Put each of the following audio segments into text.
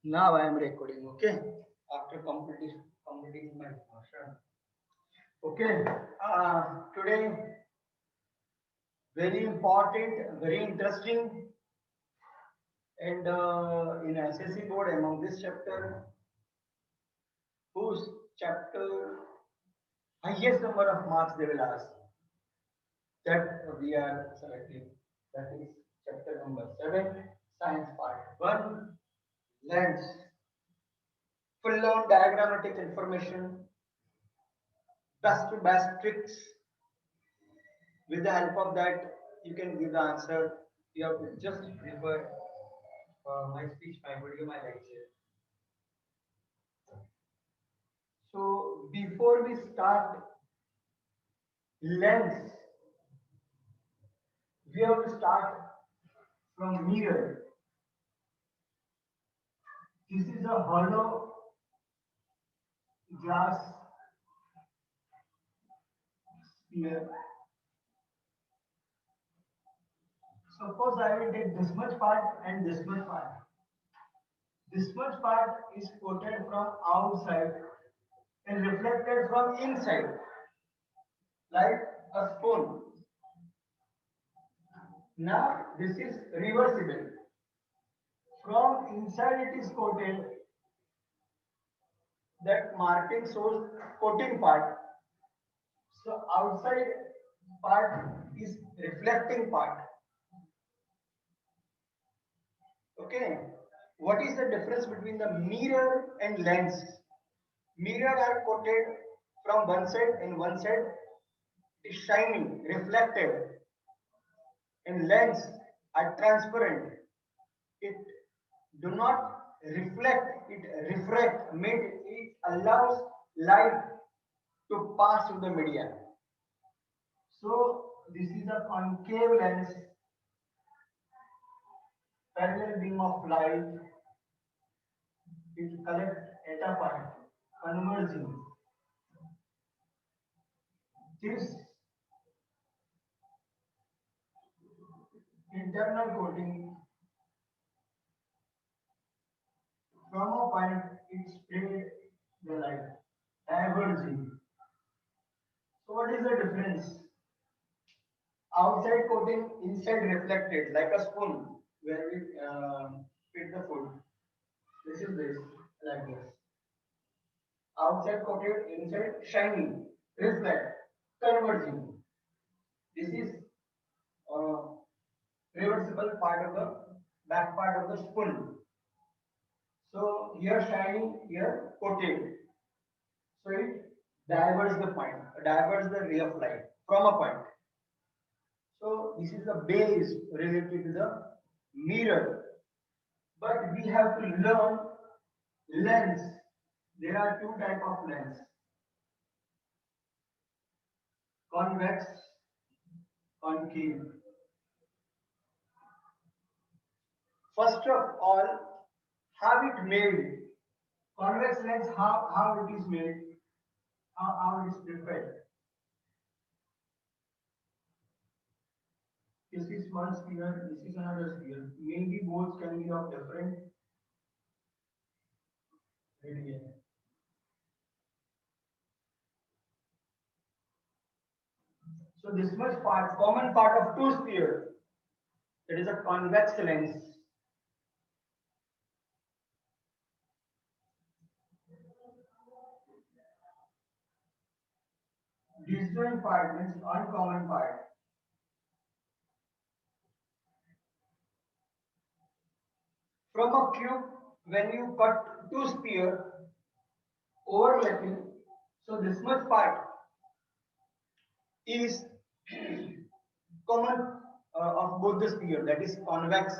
Now I am recording. Okay. After completing my version. Okay. Today very important, very interesting, and in SSC board among this chapter, whose chapter highest number of marks they will ask. That we are selecting. That is chapter number 7, science part 1, lens. Full on diagrammatic information, best to best tricks. With the help of that, you can give the answer. You have to just refer my speech, my video, my lecture. So before we start lens, we have to start from mirror. This is a hollow glass sphere. Suppose I will take this much part and this much part. This much part is coated from outside and reflected from inside, like a spoon. Now this is reversible. From inside it is coated, that marking shows coating part. So outside part is reflecting part. Okay. What is the difference between the mirror and lens? Mirror are coated from one side and one side is shining, reflected, and lens are transparent. It do not reflect, it refract, means it allows light to pass through the media. So this is a concave lens, parallel beam of light, it collects at a point, converging. This internal coating from a point it spread the light, diverging. So what is the difference? Outside coating, inside reflected, like a spoon where we feed the food. This is this, like this. Outside coated, inside shiny, reflect, converging. This is uh, reversible part of the back part of the spoon. So here shiny, here coated. So it diverts the point, diverts the ray of light from a point. So this is the base related to the mirror. But we have to learn lens. There are two type of lens: convex, concave. First of all, how it made? Convex lens, how it is made? How it is prepared? This is one sphere, this is another sphere. Maybe both can be of different radius. So this much part, common part of two spheres, that is a convex lens. Disjoint part means uncommon part. From a cube, when you cut two spheres overlapping, so this much part is common of both the sphere, that is convex.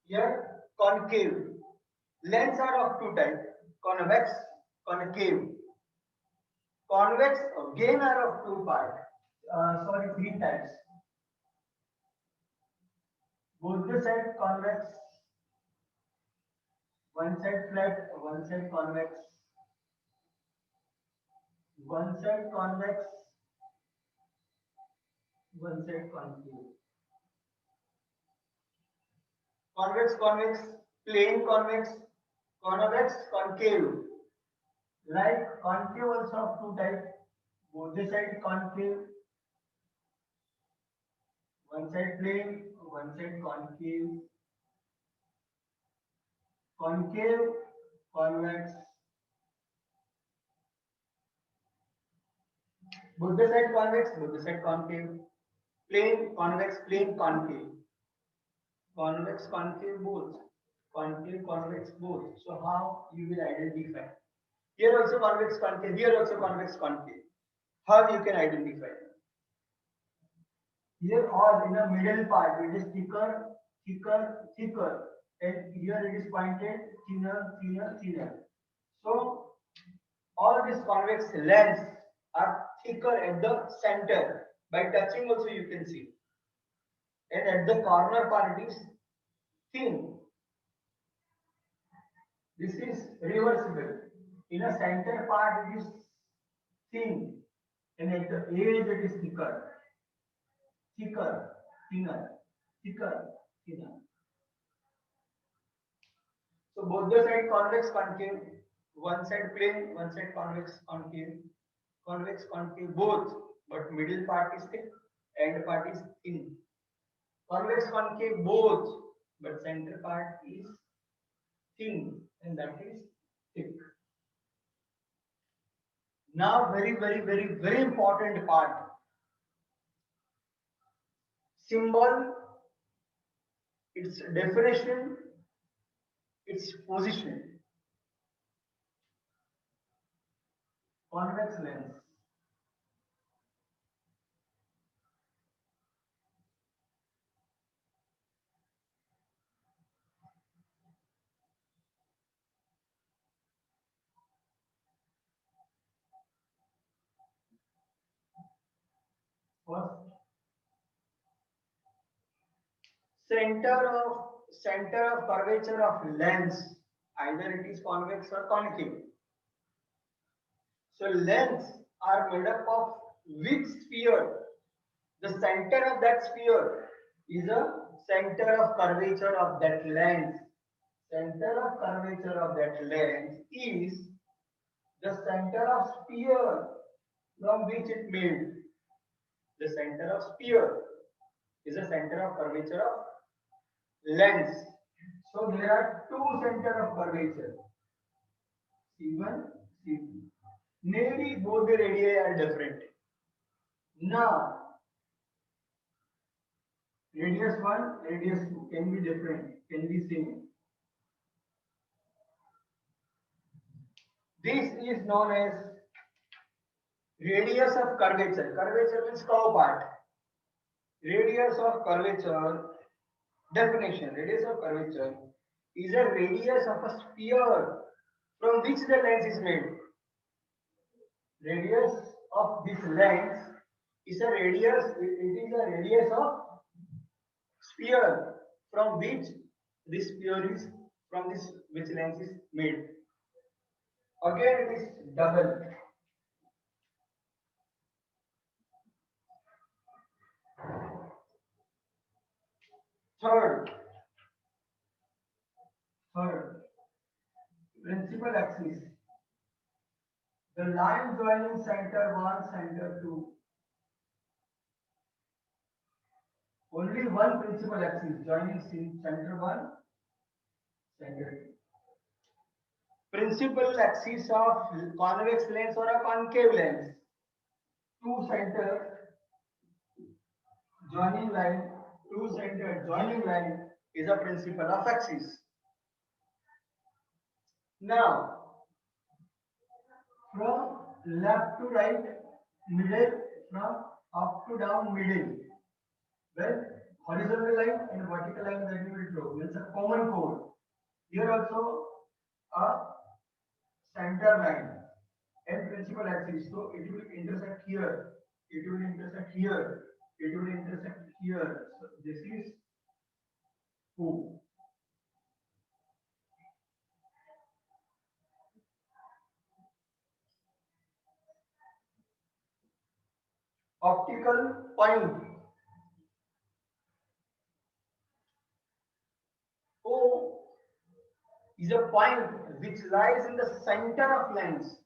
Here, concave. Lens are of two types: convex, concave. Convex again are of two parts. Sorry, three types. Both the side convex, one side flat, one side convex, one side convex, one side concave. Convex, convex, plane convex, convex, concave. Like concave also of two types. Both the side concave, one side plane, one side concave. Concave, convex. Both the side convex, both the side concave. Plane, convex, plane, concave. Convex, concave both. Concave, convex both. So how you will identify? Here also convex, concave. Here also convex, concave. How you can identify? Here all in the middle part it is thicker, thicker, thicker, and here it is pointed thinner, thinner, thinner. So all these convex lens are thicker at the center. By touching also you can see. And at the corner part it is thin. This is reversible. In a center part it is thin, and at the edge it is thicker, thicker, thinner, thicker, thinner. So both the side convex, concave, one side plane, one side convex, concave, both, but middle part is thick, end part is thin. Convex, concave, both, but center part is thin, and that is thick. Now, very important part. Symbol, its definition, its position. Convex lens. First, center of curvature of lens, either it is convex or concave. So lens are made up of which sphere? The center of that sphere is a center of curvature of that lens. Center of curvature of that lens is the center of sphere from which it made. The center of sphere is the center of curvature of lens. So there are two center of curvature, C1, C2. Maybe both the radii are different. Now, radius 1, radius 2 can be different, can be same. This is known as radius of curvature. Curvature means curve part. Radius of curvature, definition, radius of curvature is a radius of a sphere from which the lens is made. Radius of this lens is a radius, it is a radius of sphere from which this sphere is, from this which lens is made. Again it is double. Third, principal axis. The line joining center 1, center 2. Only one principal axis joining center 1, center 2. Principal axis of convex lens or a concave lens. Two center joining line, is a principal of axis. Now, from left to right, middle, from up to down, middle. Well, horizontal line and vertical line that you will draw. It's a common code. Here also a center line and principal axis. So it will intersect here. It will intersect here. It will intersect here. So this is O. Optical point. O is a point which lies in the center of lens.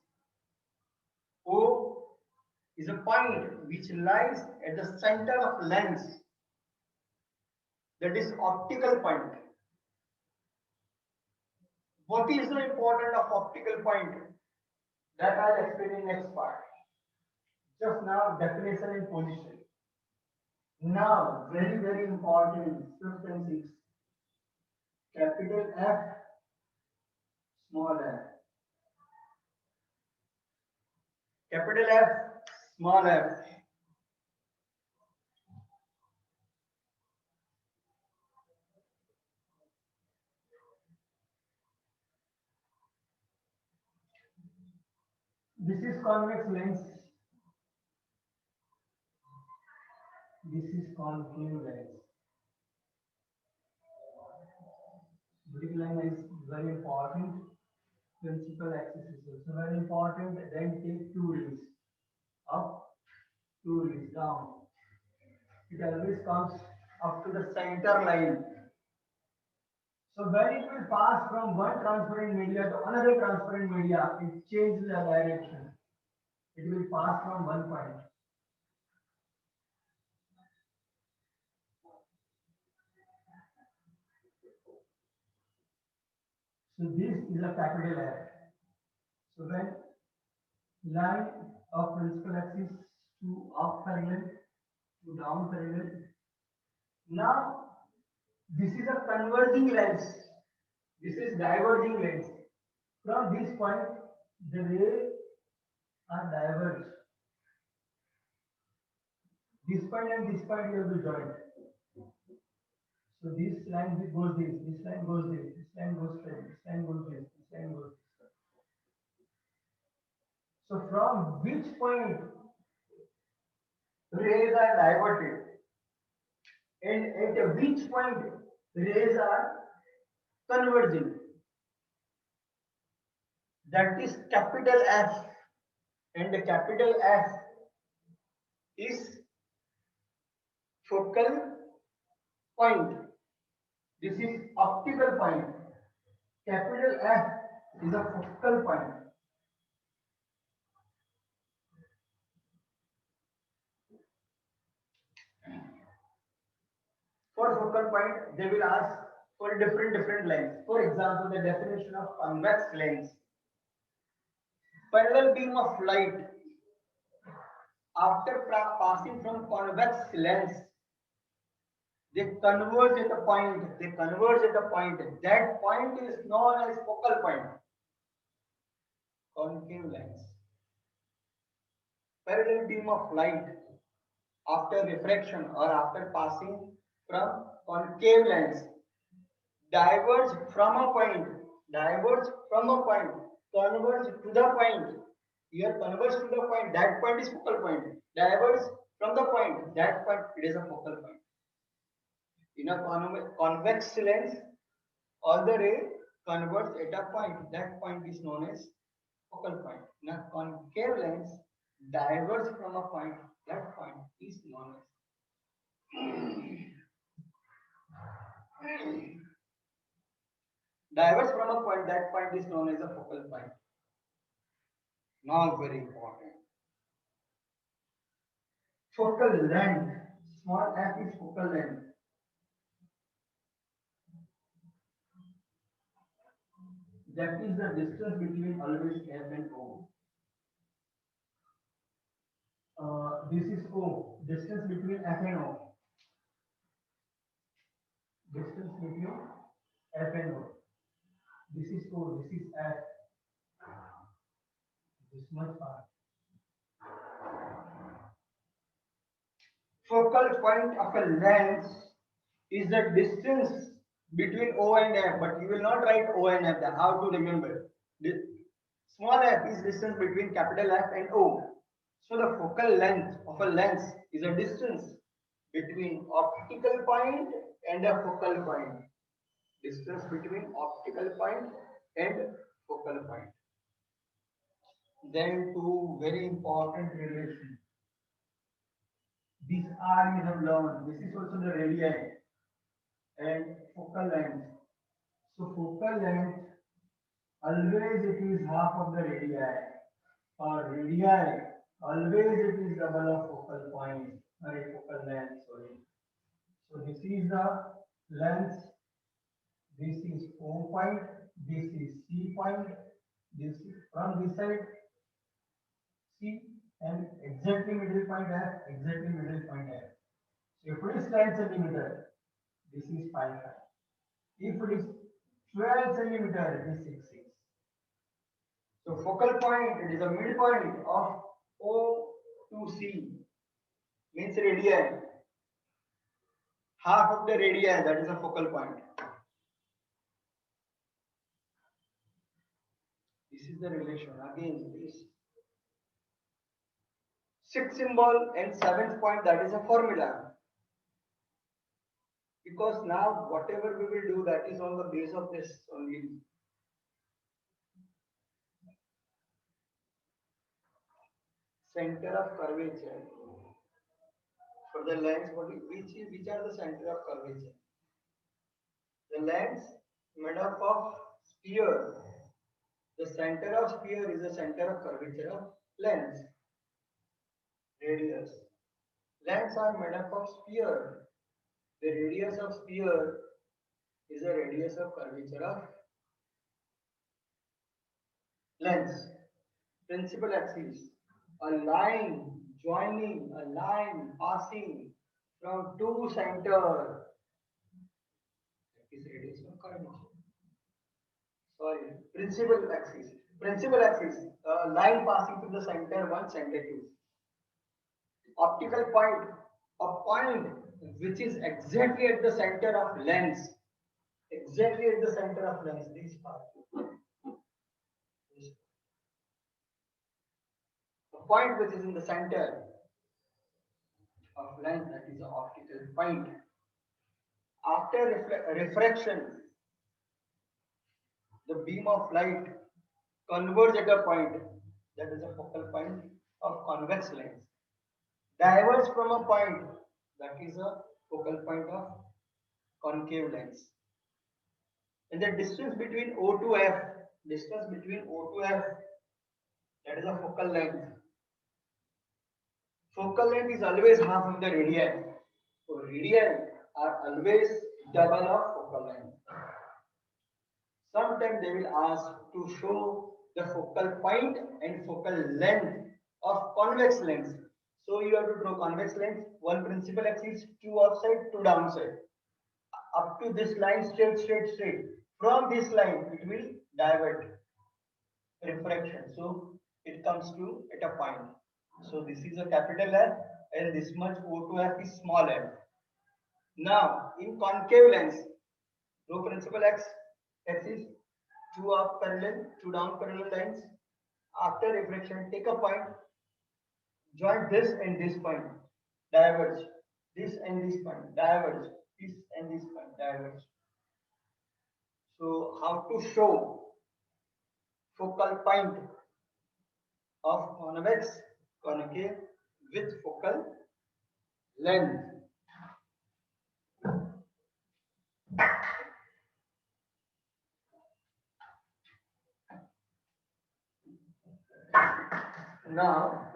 O is a point which lies at the center of lens, that is optical point. What is the importance of optical point? That I'll explain in next part. Just now, definition and position. Now, very important, fifth and sixth. Capital F, small f. Capital F, small f. This is convex lens. This is concave lens. Vertical line is very important. Principal axis is also very important. Then take two rays up, two rays down. It always comes up to the center line. So when it will pass from one transparent media to another transparent media, it changes the direction. It will pass from one point. So this is a capital F. So when line of principal axis to up parallel to down parallel. Now this is a converging lens. This is diverging lens. From this point, the rays are diverged. This point and this point you have to join. So this line goes this line goes this line goes straight, this line goes this line goes this. So from which point rays are diverted and at which point rays are converging? That is capital F, and the capital F is focal point. This is optical point. Capital F is a focal point. For focal point, they will ask for different lengths. For example, the definition of convex lens. Parallel beam of light after passing from convex lens, they converge at a point. They converge at a point. That point is known as focal point. Concave lens. Parallel beam of light after refraction or after passing from concave lens diverge from a point, converge to the point. Here converge to the point, that point is focal point. Diverge from the point, that point, it is a focal point. In a convex lens, all the ray converge at a point. That point is known as focal point. In a concave lens, diverge from a point. That point is known as diverge from a point. That point is known as a focal point. Now very important. Focal length. Small f is focal length. That is the distance between always f and o. This is O, distance between F and O. Distance between F and O. This is O, this is F. This much far. Focal point of a lens is the distance between O and F, but you will not write O and F. How to remember? This small f is distance between capital F and O. So the focal length of a lens is a distance between optical point and a focal point. Distance between optical point and focal point. Then two very important relations. These R you have learned. This is also the radii and focal length. So focal length always it is half of the radii, or radii, always it is double of focal point, or a focal length, sorry. So this is the length, this is O point, this is C point, this is from this side C, and exactly middle point F, exactly middle point F. So if it is 10 centimeter, this is 5, 5. If it is 12 centimeter, it is 6, 6. So focal point, it is a midpoint of O to C, means radii. Half of the radii, that is a focal point. This is the relation. Again, this sixth symbol and seventh point, that is a formula. Because now whatever we will do, that is on the base of this only. Center of curvature. For the lens, which are the center of curvature? The lens made up of sphere. The center of sphere is the center of curvature of lens. Radius. Lens are made up of sphere. The radius of sphere is the radius of curvature of lens. Principal axis. A line joining, a line passing from two center is radius of curvature. Sorry, principal axis. Principal axis, a line passing through the center 1, center 2. Optical point, a point which is exactly at the center of lens. Exactly at the center of lens, this part. A point which is in the center of lens, that is the optical point. After refraction, the beam of light converge at a point, that is a focal point of convex lens. Diverge from a point, that is a focal point of concave lens. And the distance between O to F, distance between O to F, that is a focal length. Focal length is always half of the radii. So radii are always double of focal length. Sometimes they will ask to show the focal point and focal length of convex lens. So you have to draw convex lens, one principal axis, two upside, two downside. Up to this line, straight, straight, straight. From this line, it will divert, refraction. So it comes to at a point. So this is a capital F, and this much O to F is small f. Now in concave lens, draw principal axis, two up parallel, two down parallel lines. After refraction, take a point, join this and this point, diverge. This and this point, diverge. This and this point, diverge. So how to show focal point of convex concave with focal length? Now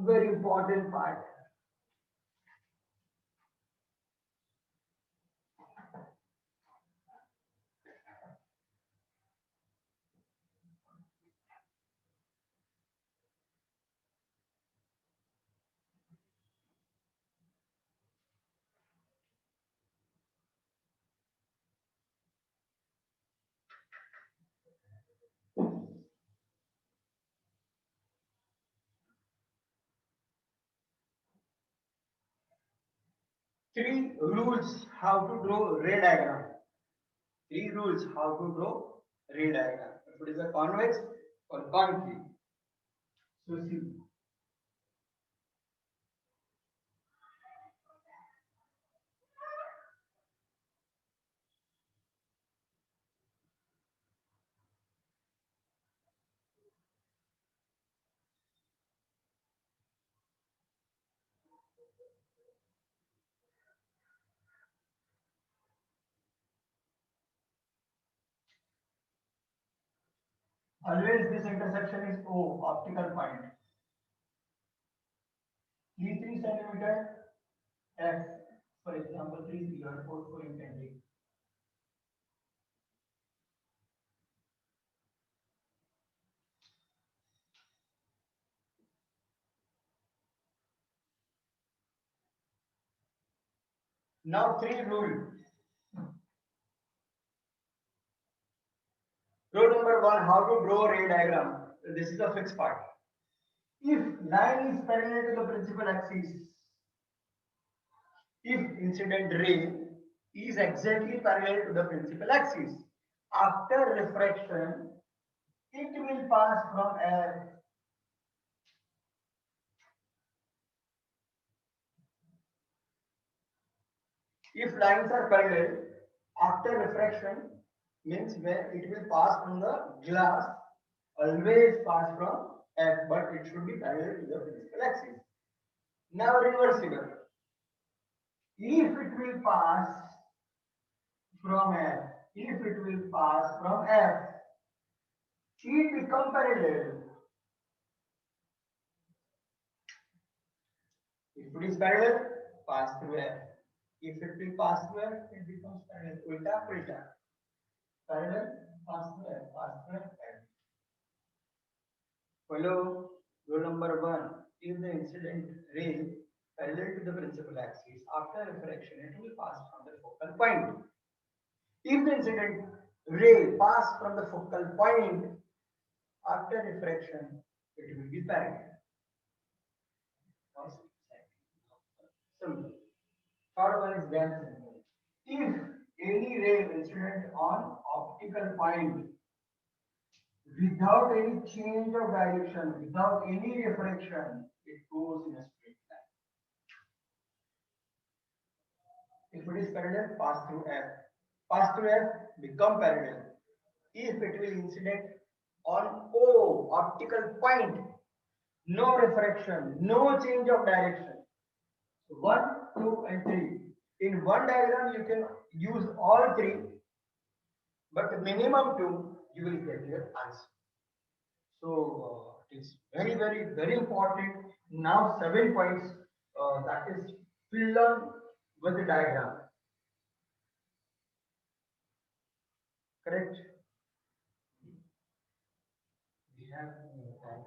very important part. Three rules how to draw ray diagram. Three rules how to draw ray diagram. If it is a convex or concave. So see, Always this intersection is O, optical point. E3 centimeter, F, for example, 3 or 4 you can take. Now 3 rule. Rule number 1, how to draw a ray diagram. This is a fixed part. If line is parallel to the principal axis, if incident ray is exactly parallel to the principal axis, after refraction, it will pass from F. If lines are parallel, after refraction means where it will pass from the glass, always pass from F, but it should be parallel to the principal axis. Now reversible. If it will pass from F, if it will pass from F, it become parallel. If it is parallel, pass through F. If it will pass through F, it becomes parallel. Ulta, ulta. Parallel, pass through F, pass through F. Follow rule number 1. If the incident ray parallel to the principal axis, after refraction, it will pass from the focal point. If the incident ray pass from the focal point, after refraction, it will be parallel. Simple. Third one is damn simple. If any ray incident on optical point without any change of direction, without any refraction, it goes in a straight line. If it is parallel, pass through F. Pass through F, become parallel. If it will incident on O, optical point, no refraction, no change of direction. So 1, 2, and 3. In one diagram, you can use all 3, but minimum 2, you will get your answer. So it is very, very, very important. Now 7 points that is filled on with the diagram. Correct? We have time.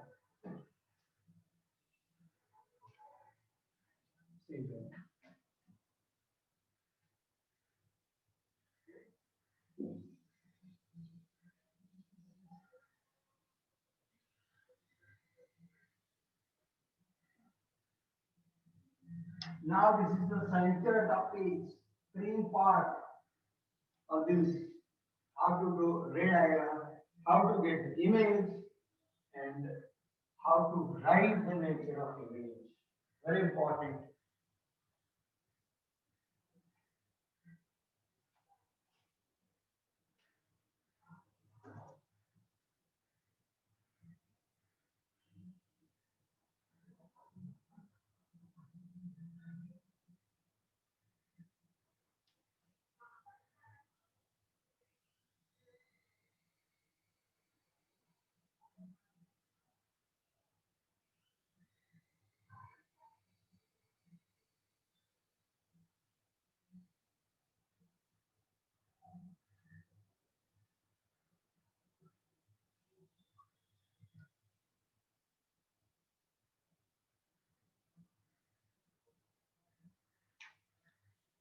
Now this is the center of the page, green part of this. How to do ray diagram, how to get image, and how to write the nature of image. Very important.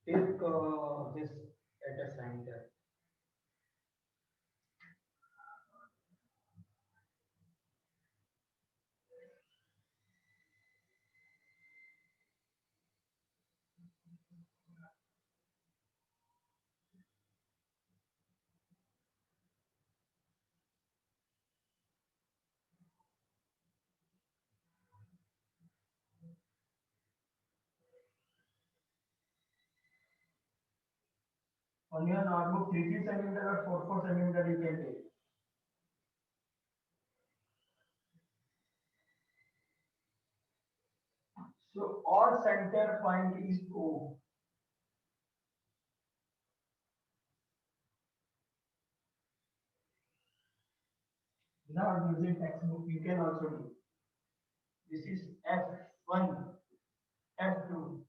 Take this at a center. On your notebook, 3 centimeter or 4 centimeter you can take. So our center point is O. without using textbook, you can also do. This is F1, F2,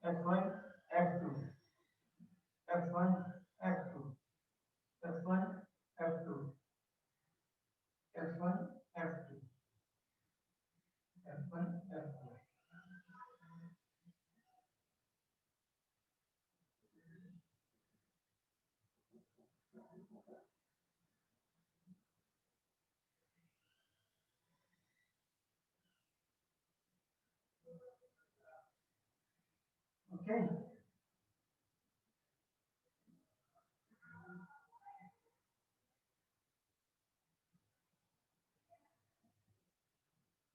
F1, F2, F1, F2, F1, F2, F1, F2, F1, F2. Okay.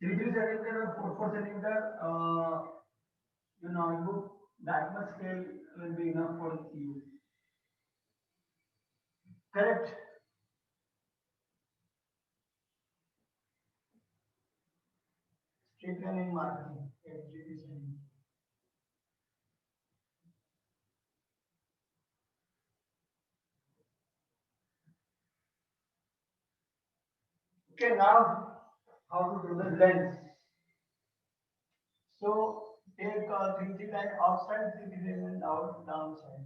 Three centimeter or 4 centimeter, your notebook, that much scale will be enough for you. Correct. Straight line in marking. Okay, now how to do the blend. So take 3 line outside, 3 line out downside.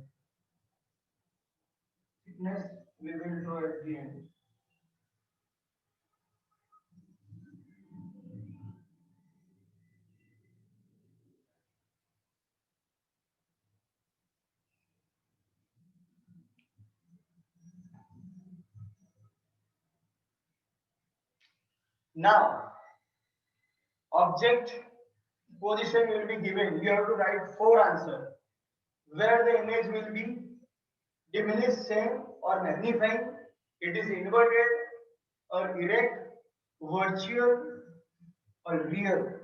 Thickness we will draw at the end. Now, object position will be given. You have to write 4 answers where the image will be diminished, same or magnifying. It is inverted or erect, virtual or real.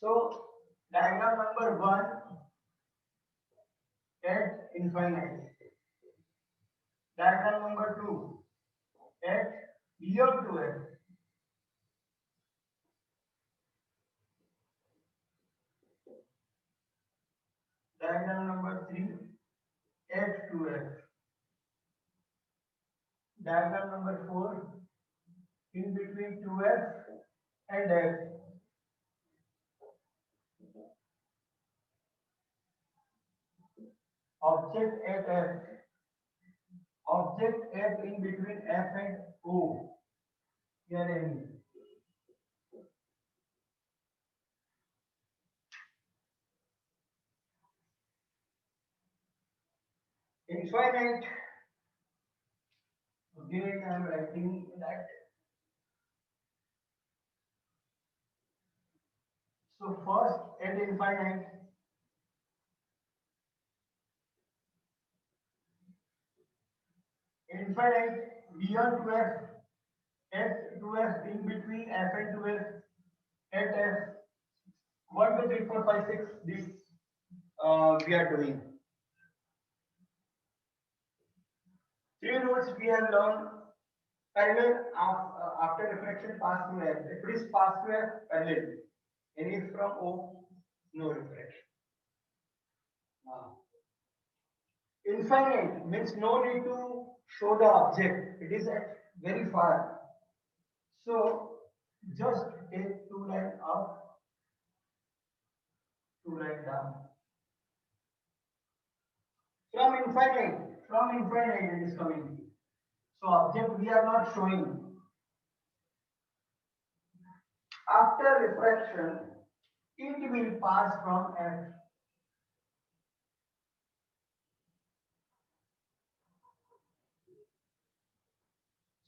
So, diagram number 1 at infinite. Diagram number 2 at beyond 2f. Diagram number 3 at 2f. Diagram number 4 in between 2f and f. Object at f. Object f in between f and o. Here any. Infinite. Again, I am writing that. So first at infinite. Infinite beyond 2f. F 2f in between f and 2f. At f 1, 2, 3, 4, 5, 6. This we are doing. 3 rules we have learned. Parallel after reflection pass through f. If it is pass through f, parallel. And if from O, no reflection. Now, infinite means no need to show the object. It is at very far. So just take 2 line up, 2 line down. From infinite it is coming. So object we are not showing. After refraction, it will pass from F.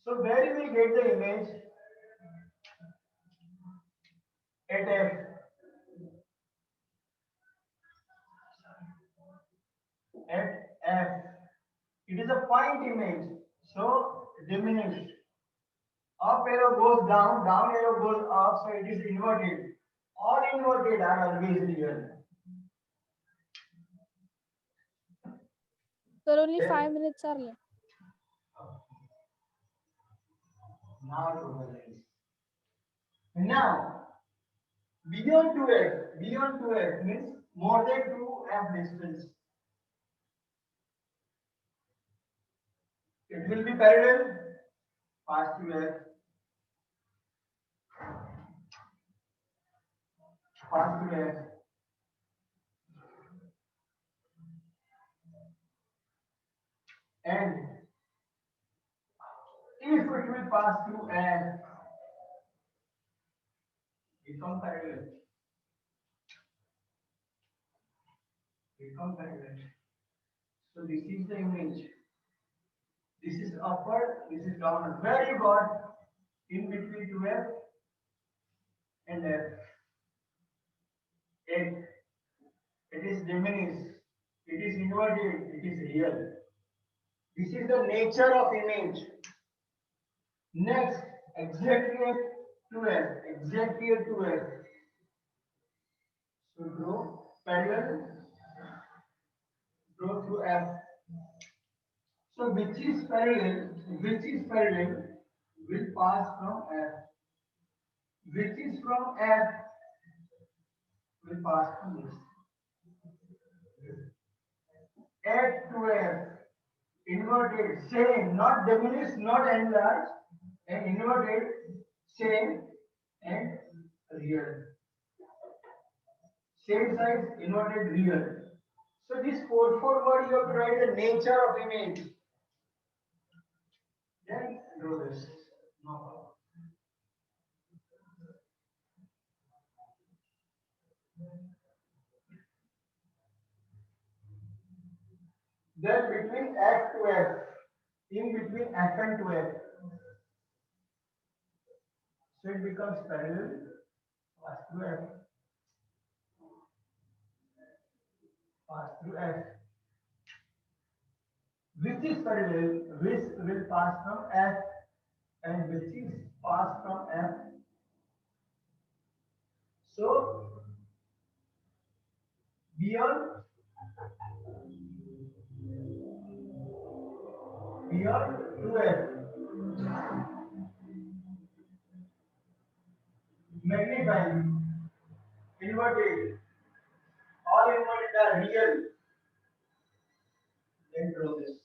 So where you will get the image at F. At F. It is a point image. So diminished. Up arrow goes down, down arrow goes up, so it is inverted. All inverted are always real. Sir, only 5 minutes are left. Now to the lens. Now, beyond 2f means more than 2f distance. It will be parallel, pass through F, pass through F, and if it will pass through F, become parallel, become parallel. So this is the image. This is upward, this is downward. Where you got in between to F and F? It is diminished, it is inverted, it is real. This is the nature of image. Next, exactly to F, exactly to F. So draw parallel, draw through F. So which is parallel will pass from F. Which is from F will pass from this. F to F, inverted, same, not diminished, not enlarged, and inverted, same, and real. Same size, inverted, real. So this 4-4 word you have to write the nature of image. Then draw this. No problem. Then between F to F, in between F and to F, so it becomes parallel, pass through F, pass through F. Which is parallel, which will pass from F, and which is pass from F. So beyond to F, magnifying, inverted, all inverted are real. Then draw this.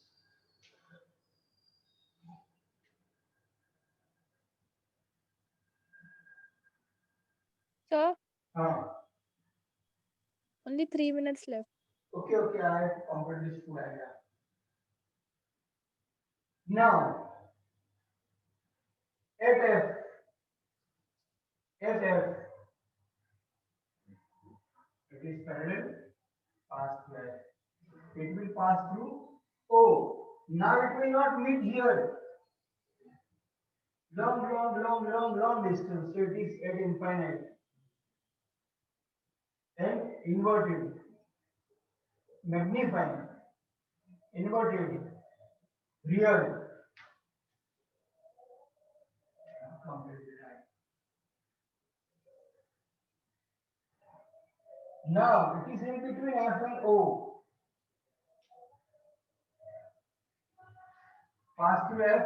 Sir, Huh. only 3 minutes left. Okay, I have completed this full diagram. Now, at F, it is parallel, pass through F. It will pass through O. Now it will not meet here. Long distance. So it is at infinite. And inverted, magnifying, inverted, real. Completely right. Now it is in between F and O. Pass through F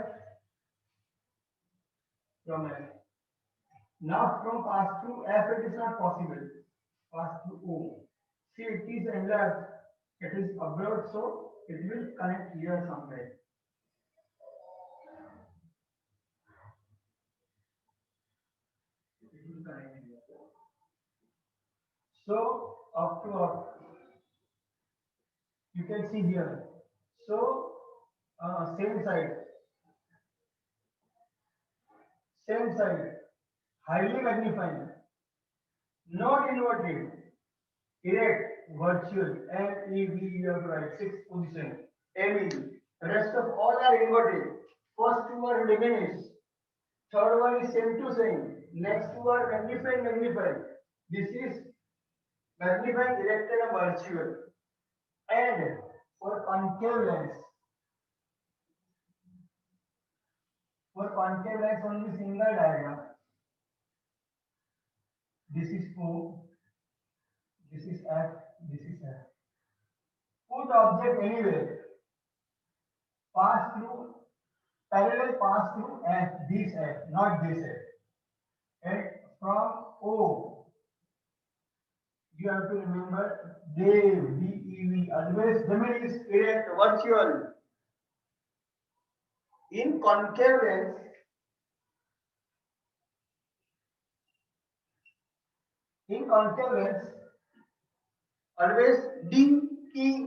from F. Now from pass through F it is not possible. Pass through O. See, it is enlarged. It is abroad, so it will connect here somewhere. It will connect here. So up to up, you can see here. So same side, highly magnifying, not inverted, erect, virtual, MEV, you have to write 6th position, MEV. Rest of all are inverted. First two are diminished. Third one is same to same. Next two are magnified. This is magnifying, erected, and virtual. And for concave lens only single diagram. This is O, this is F, this is F. Put object anywhere. Pass through, parallel pass through F, this F, not this F. And from O, you have to remember DEV, always diminish, erect, virtual. In concave lens, always D key